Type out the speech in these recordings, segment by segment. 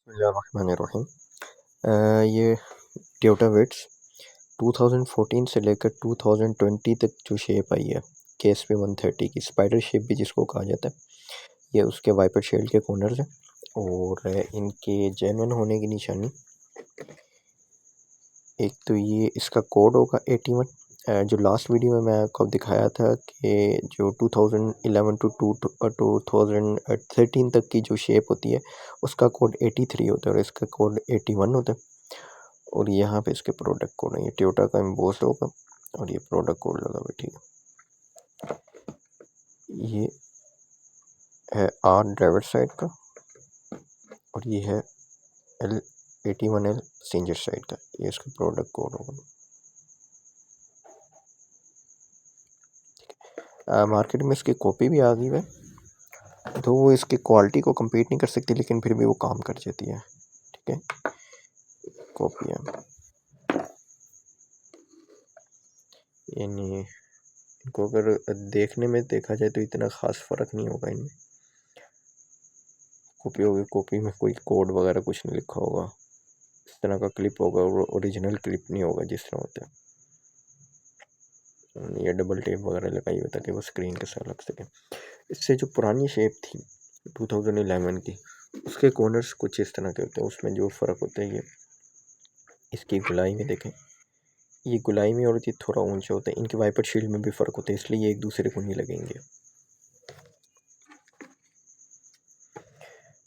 बिस्मिल्लाहिर्रहमानिर्रहीम। ये Toyota wits 2014 से लेकर 2020 तक जो शेप आई है KSP 130 की स्पाइडर शेप भी जिसको कहा जाता है, ये उसके वाइपर शेल्ड के कॉर्नर्स हैं। और इनके जेन्युइन होने की निशानी, एक तो ये इसका कोड होगा 81। जो लास्ट वीडियो में मैं आपको दिखाया था कि जो 2011 टू 2013 तक की जो शेप होती है उसका कोड 83 होता है और इसका कोड 81 होता है। और यहाँ पे इसके प्रोडक्ट कोड है, ये टोयोटा का एम्बोस होगा और ये प्रोडक्ट कोड लगा हुआ, ठीक है। ये है R ड्राइवर साइड का और ये है L81L पैसेंजर साइड का, ये इसका प्रोडक्ट कोड होगा। मार्केट में इसकी कॉपी भी आ गई है, तो वो इसकी क्वालिटी को कम्पीट नहीं कर सकती, लेकिन फिर भी वो काम कर जाती है, ठीक है। कॉपी है, यानी इनको अगर देखने में देखा जाए तो इतना ख़ास फ़र्क नहीं होगा इनमें। कॉपी होगी, कॉपी में कोई कोड वगैरह कुछ नहीं लिखा होगा, इस तरह का क्लिप होगा और ओरिजिनल क्लिप नहीं होगा जिस तरह होता है। ये डबल टेप वगैरह लगाई हुई ताकि वो स्क्रीन के साथ लग सके। इससे जो पुरानी शेप थी 2011 की, उसके कॉर्नर्स कुछ इस तरह के होते हैं। उसमें जो फ़र्क होता है, ये इसकी गुलाई में देखें, ये गुलाई में और ये थोड़ा ऊंचा होता है। इनके वाइपर शील्ड में भी फ़र्क होता है, इसलिए ये एक दूसरे को नहीं लगेंगे।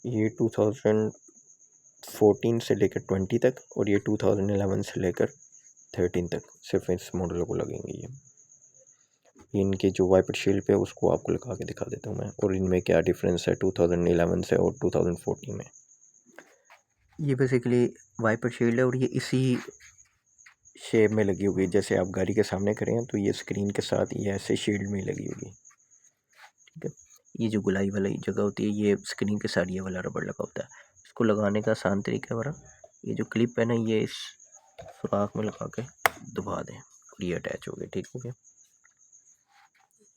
ये 2014 से लेकर 20 तक और ये 2011 से लेकर 13 तक सिर्फ इस मॉडल को लगेंगे। ये इनके जो वाइपर शील्ड पे उसको आपको लगा के दिखा देता हूँ मैं, और इनमें क्या डिफरेंस है 2011 से और 2014 में। ये बेसिकली वाइपर शील्ड है और ये इसी शेप में लगी हुई है। जैसे आप गाड़ी के सामने करें तो ये स्क्रीन के साथ ये ऐसे शील्ड में लगी हुई, ठीक है। ये जो गुलाई वाली जगह होती है, ये स्क्रीन के साथ ये वाला रबड़ लगा होता है। इसको लगाने का आसान तरीका है, ये जो क्लिप है ना, ये इस सुराख में लगा के दबा दें और ये अटैच हो गए, ठीक हो गया।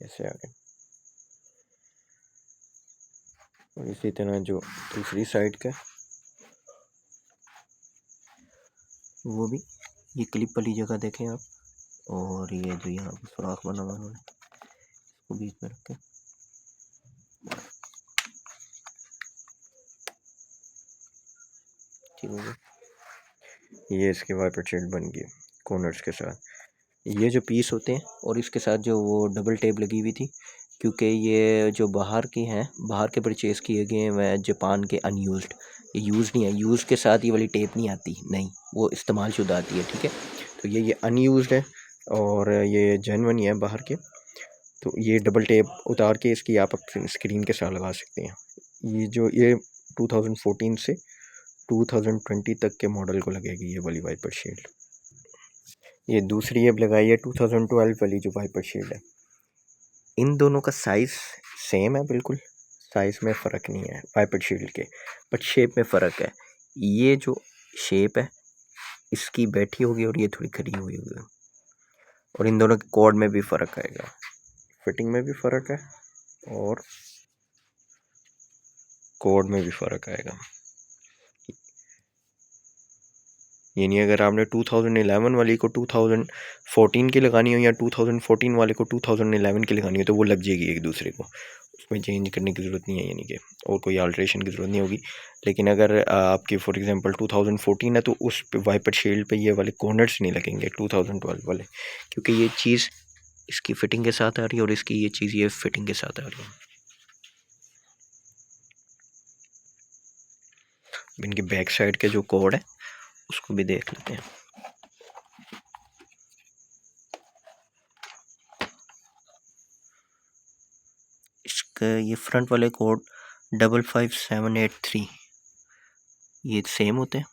ऐसे आगे, और इसी तरह जो दूसरी साइड का वो भी, ये क्लिप वाली जगह देखें आप, और ये जो यहाँ पर सुराख बना हुआ उन्होंने, इसको बीच में रखें, ठीक हो गया। ये इसके वाइपर शील्ड बन गई कॉर्नर्स के साथ। ये जो पीस होते हैं और इसके साथ जो वो डबल टेप लगी हुई थी, क्योंकि ये जो बाहर की हैं, बाहर के परचेज़ किए गए हैं, वह जापान के अनयूज्ड, ये यूज़ नहीं है। यूज़ के साथ ये वाली टेप नहीं आती, नहीं, वो इस्तेमाल शुदा आती है, ठीक है। तो ये अनयूज्ड है और ये जेन्युइन ही है बाहर के। तो ये डबल टेप उतार के इसकी आप स्क्रीन के साथ लगा सकते हैं। ये 2014 से 2020 तक के मॉडल को लगेगी ये वाली वाइपर शील्ड। ये दूसरी अब लगाई है 2012 वाली जो वाइपर शील्ड है। इन दोनों का साइज़ सेम है, बिल्कुल साइज़ में फ़र्क नहीं है वाइपर शील्ड के, बट शेप में फ़र्क है। ये जो शेप है इसकी बैठी होगी और ये थोड़ी खड़ी हुई होगी, और इन दोनों के कोड में भी फ़र्क आएगा, फिटिंग में भी फ़र्क है और कोड में भी फ़र्क आएगा। यानी अगर आपने 2011 वाली को 2014 की लगानी हो या 2014 वाले को 2011 की लगानी हो, तो वो लग जाएगी एक दूसरे को, उसमें चेंज करने की ज़रूरत नहीं है, यानी कि और कोई अल्ट्रेशन की ज़रूरत नहीं होगी। लेकिन अगर आपकी फॉर एग्जांपल 2014 है तो उस वाइपर शील्ड पे ये वाले कॉर्नर्स नहीं लगेंगे 2012 वाले, क्योंकि ये चीज़ इसकी फ़िटिंग के साथ आ रही है और इसकी ये चीज़ ये फिटिंग के साथ आ रही है। इनकी बैक साइड के जो कोड है उसको भी देख लेते हैं। इसका ये फ्रंट वाले कोड 55783 ये सेम होते हैं।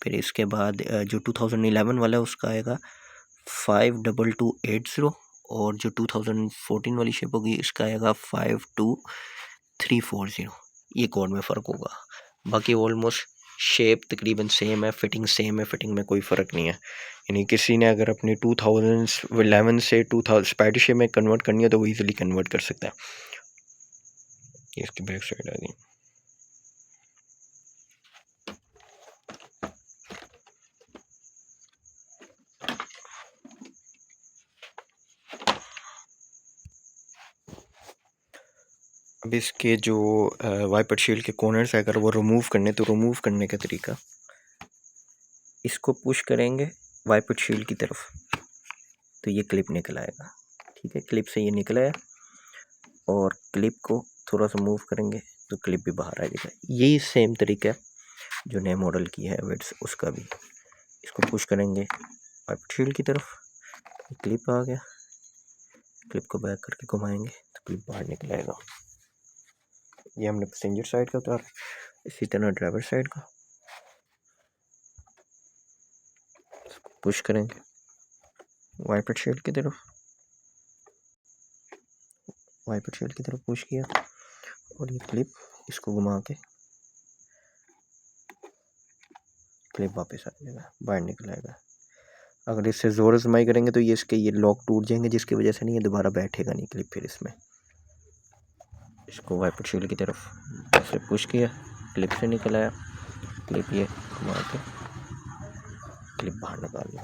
फिर इसके बाद जो 2011 वाला है उसका आएगा 52280, और जो 2014 वाली शेप होगी इसका आएगा 52340। ये कोड में फ़र्क होगा, बाकी ऑलमोस्ट शेप तकरीबन सेम है, फिटिंग सेम है, फिटिंग में कोई फ़र्क नहीं है। यानी किसी ने अगर अपनी 2011 से 2000 स्पाइडर शेप में कन्वर्ट करनी है तो वो ईज़िली कन्वर्ट कर सकता है। इसकी बैक साइड आ गई। अब इसके जो वाइपर शील्ड के कॉर्नर्स है अगर वो रिमूव करने तो रिमूव करने का तरीका, इसको पुश करेंगे वाइपर शील्ड की तरफ तो ये क्लिप निकल आएगा। ठीक है, क्लिप से ये निकला है और क्लिप को थोड़ा सा मूव करेंगे तो क्लिप भी बाहर आ जाएगा। यही सेम तरीका है जो नए मॉडल की है वेट्स उसका भी। इसको पुश करेंगे वाइपर शील्ड की तरफ, क्लिप आ गया, क्लिप को बैक करके घुमाएंगे तो क्लिप बाहर निकल आएगा। ये हमने पैसेंजर साइड का उतारा, इसी तरह ड्राइवर साइड का पुश करेंगे वाइपर शील्ड की तरफ, वाइपर शील्ड की तरफ पुश किया और ये क्लिप इसको घुमा के क्लिप वापस आ जाएगा, बाहर निकल आएगा। अगर इससे ज़ोर आजमाई करेंगे तो ये इसके ये लॉक टूट जाएंगे, जिसकी वजह से नहीं ये दोबारा बैठेगा नहीं क्लिप फिर इसमें। इसको वाइपर शील्ड की तरफ ऐसे पुश किया, क्लिप से निकल आया, क्लिप ये घुमा के क्लिप बाहर निकाल लिया।